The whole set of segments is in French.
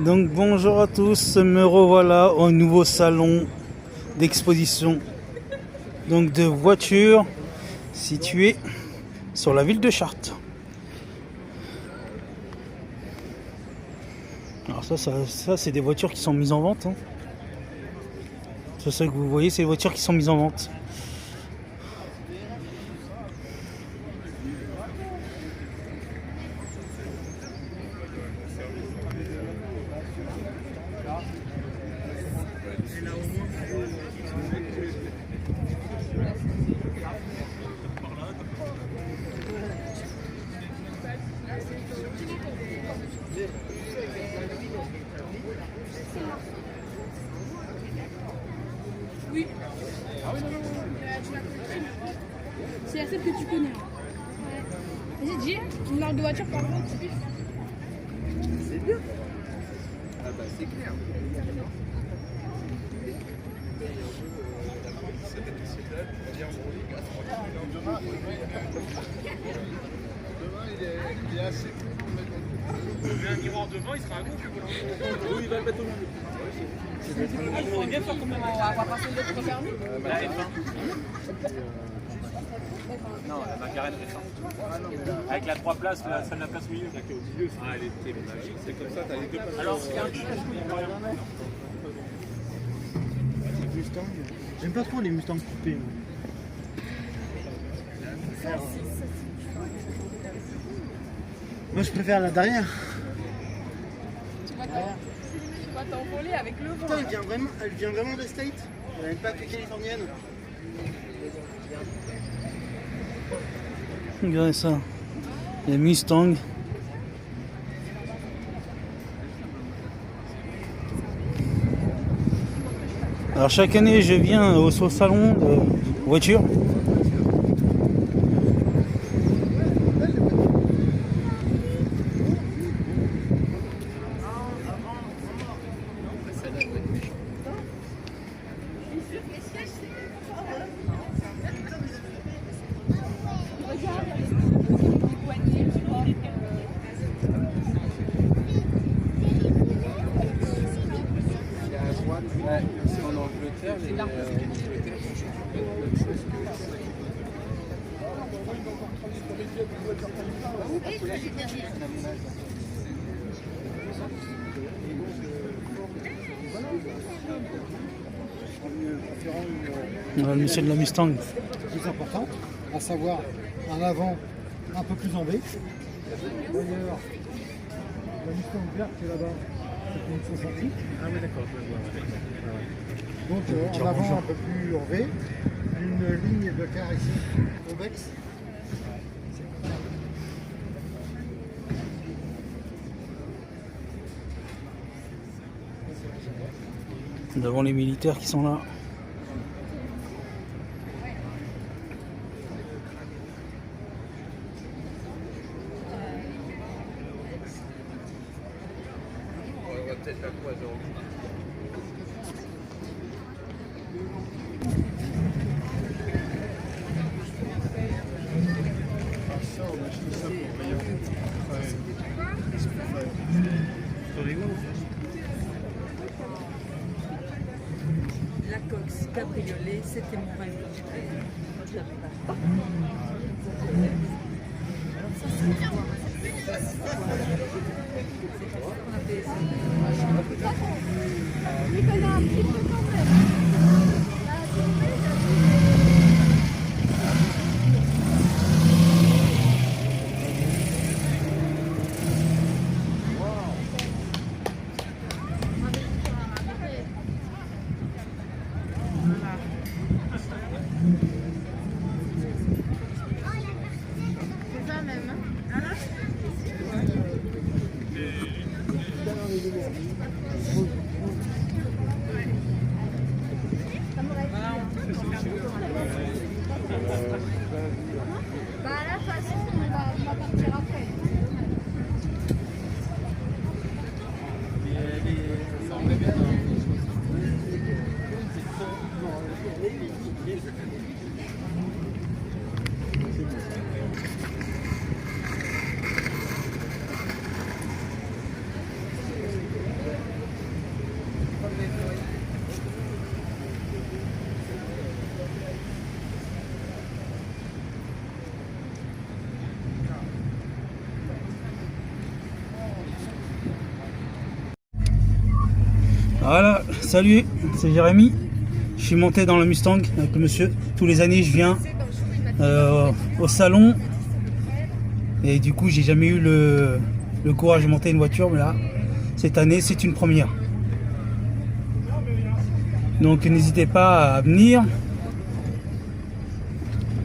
Donc bonjour à tous, me revoilà au nouveau salon d'exposition donc de voitures situé sur la ville de Chartres. Alors ça c'est des voitures qui sont mises en vente. C'est ça que vous voyez, c'est les voitures qui sont mises en vente. Oui. C'est la seule que tu connais. Vas-y, dis une marque de voiture par exemple. C'est bien. Ah bah c'est clair. Demain il est assez cool. Un miroir devant, il sera un gros que Oui, il va le mettre au milieu. Il faudrait bien faire comme on va passer l'autre permis. La F1. Non, la McLaren F1. Avec la 3 places, la salle de la place au milieu. Là, qui est au milieu, elle était magique. C'est comme ça, t'as les deux places. Alors, il y a un truc Mustang. J'aime pas trop les Mustangs coupés. Moi je préfère la derrière. Tu vas t'envoler avec le vent. Putain, elle vient vraiment des States. Elle n'est pas que californienne. Regardez ça, les Mustang. Alors chaque année je viens au salon de voitures. Ouais, c'est en Angleterre, les Le monsieur de la Mustang. Plus important, à savoir un avant un peu plus en V. D'ailleurs, la Mustang verte qui est là-bas, c'est une 160. Ah oui, d'accord. Donc en avant un peu plus en V, une ligne de car ici convexe. Devant les militaires qui sont là. On va peut-être la croiser en bout. La Cox cabriolet, c'était mon rêve quand j'étais quand je l'avais pas. On appelait ça. Nicolas, un petit peu quand même. C'est ça même. Bah à la façon, on va partir après. Voilà, salut, c'est Jérémy. Je suis monté dans le Mustang avec le monsieur. Tous les années, je viens au salon. Et du coup, j'ai jamais eu le courage de monter une voiture. Mais là, cette année, c'est une première. Donc, n'hésitez pas à venir.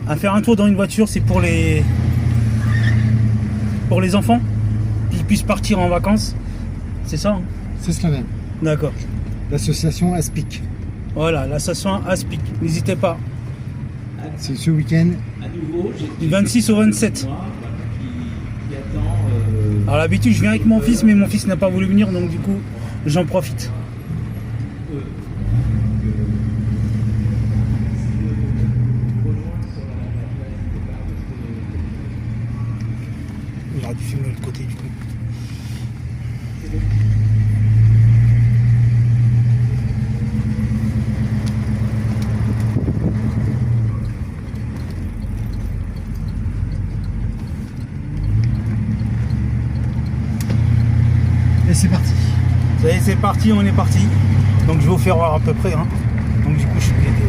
À faire un tour dans une voiture, c'est pour les enfants. Qu'ils puissent partir en vacances. C'est ça, hein? C'est cela même. D'accord. L'association Aspic. Voilà, l'association Aspic. N'hésitez pas. C'est ce week-end. Du 26 au 27. Alors l'habitude je viens avec mon fils, mais mon fils n'a pas voulu venir, donc du coup j'en profite. J'aurais dû filmer de l'autre côté du coup. Et c'est parti. Ça y est, c'est parti, on est parti. Donc je vais vous faire voir à peu près. Hein. Donc du coup je suis guetté.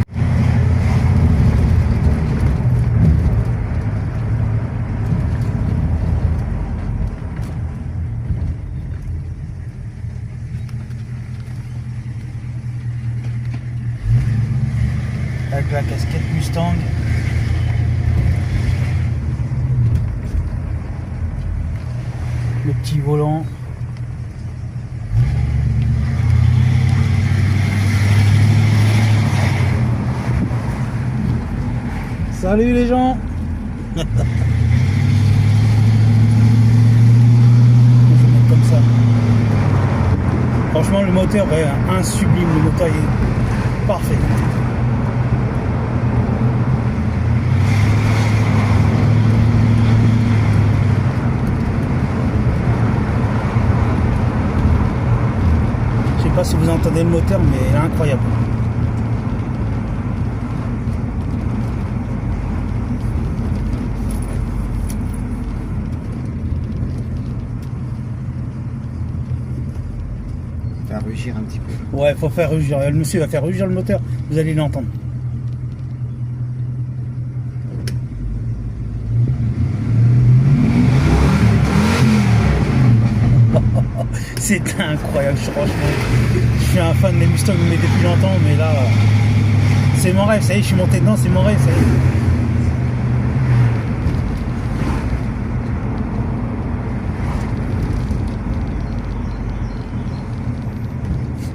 Avec la casquette Mustang. Le petit volant. Salut les gens. Je vais mettre comme ça. Franchement le moteur est un sublime, le moteur est parfait. Je sais pas si vous entendez le moteur, mais il est incroyable. Faire rugir un petit peu. Ouais, faut faire rugir. Le monsieur va faire rugir le moteur, vous allez l'entendre. C'est incroyable, franchement. Je suis un fan des Mustangs mais depuis longtemps, mais là, c'est mon rêve, ça y est, je suis monté dedans, c'est mon rêve, ça y est.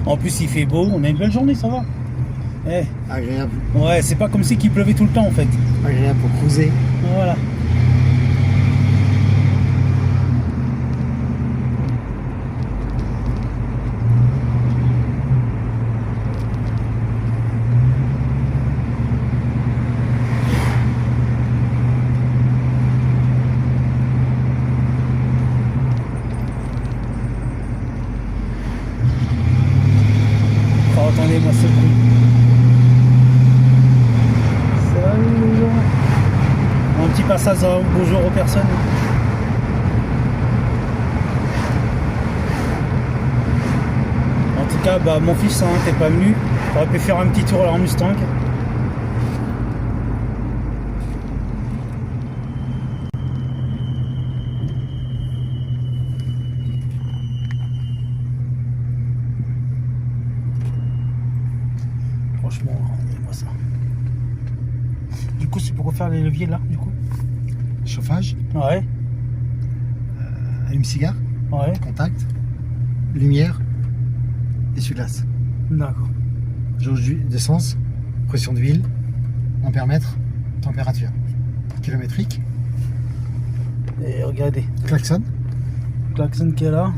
En plus, il fait beau, on a une belle journée, ça va. Eh, Agréable. ouais, c'est pas comme si qu'il pleuvait tout le temps en fait. Agréable pour cruiser. Voilà. Oh, attendez-moi ce bruit. Salut les gens. Un petit passage bonjour aux personnes. En tout cas, bah, mon fils, hein, t'es pas venu. T'aurais pu faire un petit tour en Mustang. Franchement, regardez-moi ça. Du coup, c'est pour refaire les leviers là, du coup. Chauffage, Ouais, allume-cigare, ouais, contact, lumière, essuie-glace. d'accord. Jauge d'essence, pression d'huile, ampère-mètre, température. Kilométrique, Et regardez, klaxon, klaxon qui est là.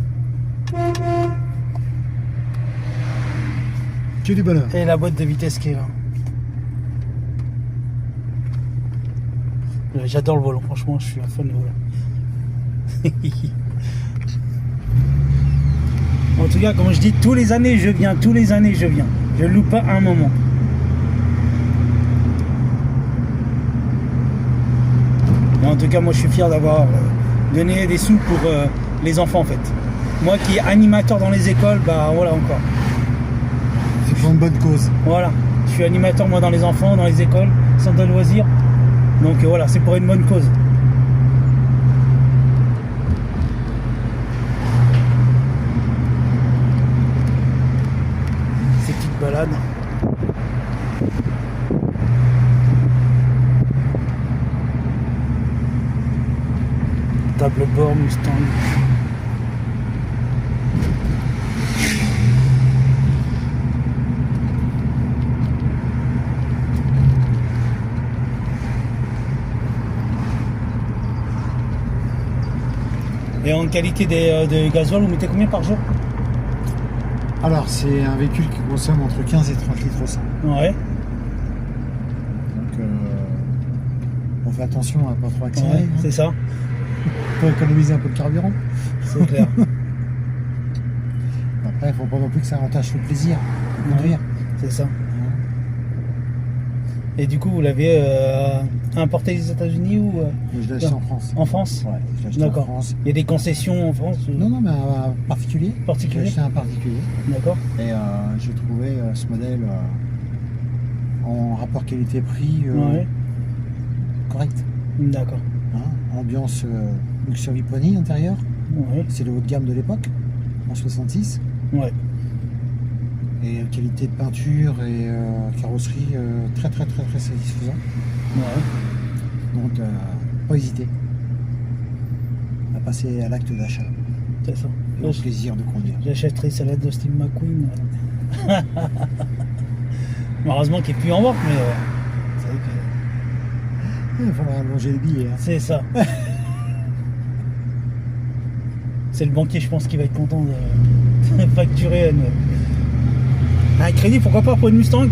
que du bonheur. Et la boîte de vitesse qui est là. J'adore le volant, franchement, je suis un fan de volant. En tout cas, comme je dis, tous les années je viens, tous les années je viens. Je loupe pas un moment. Mais en tout cas, moi je suis fier d'avoir donné des sous pour les enfants en fait. Moi qui est animateur dans les écoles, bah voilà encore. Pour une bonne cause. Voilà, je suis animateur moi dans les enfants, dans les écoles, centres de loisirs. Donc voilà, c'est pour une bonne cause. Ces petites balades. Table bord Mustang. Et en qualité de gasoil, vous mettez combien par jour? Alors, c'est un véhicule qui consomme entre 15 et 30 litres au 100. Ouais, Donc, on fait attention à ne pas trop accélérer. ouais, c'est ça, Pour économiser un peu le carburant. c'est clair. Après, il ne faut pas non plus que ça entache le plaisir de conduire. C'est ça. Et du coup, vous l'avez importé des États-Unis ou Mais je l'ai acheté en France. en France? Ouais, je l'ai acheté en D'accord. France. Il y a des concessions en France ou- Non, non, mais un particulier. Particulier. J'ai acheté un particulier. D'accord. Et j'ai trouvé ce modèle en rapport qualité-prix Ouais. correct. D'accord. Hein. Ambiance Luxury Pony intérieur. Ouais. C'est le haut de gamme de l'époque, en 66. Ouais. Et qualité de peinture et carrosserie très satisfaisant. Ouais. Donc, pas hésiter à passer à l'acte d'achat. C'est ça. Et au plaisir de conduire. J'achèterai celle de Steve McQueen. Heureusement qu'il n'est plus en vente, mais c'est vrai que Il faudra allonger les billets. Hein. c'est ça. C'est le banquier, je pense, qui va être content de facturer un crédit, pourquoi pas, pour une Mustang.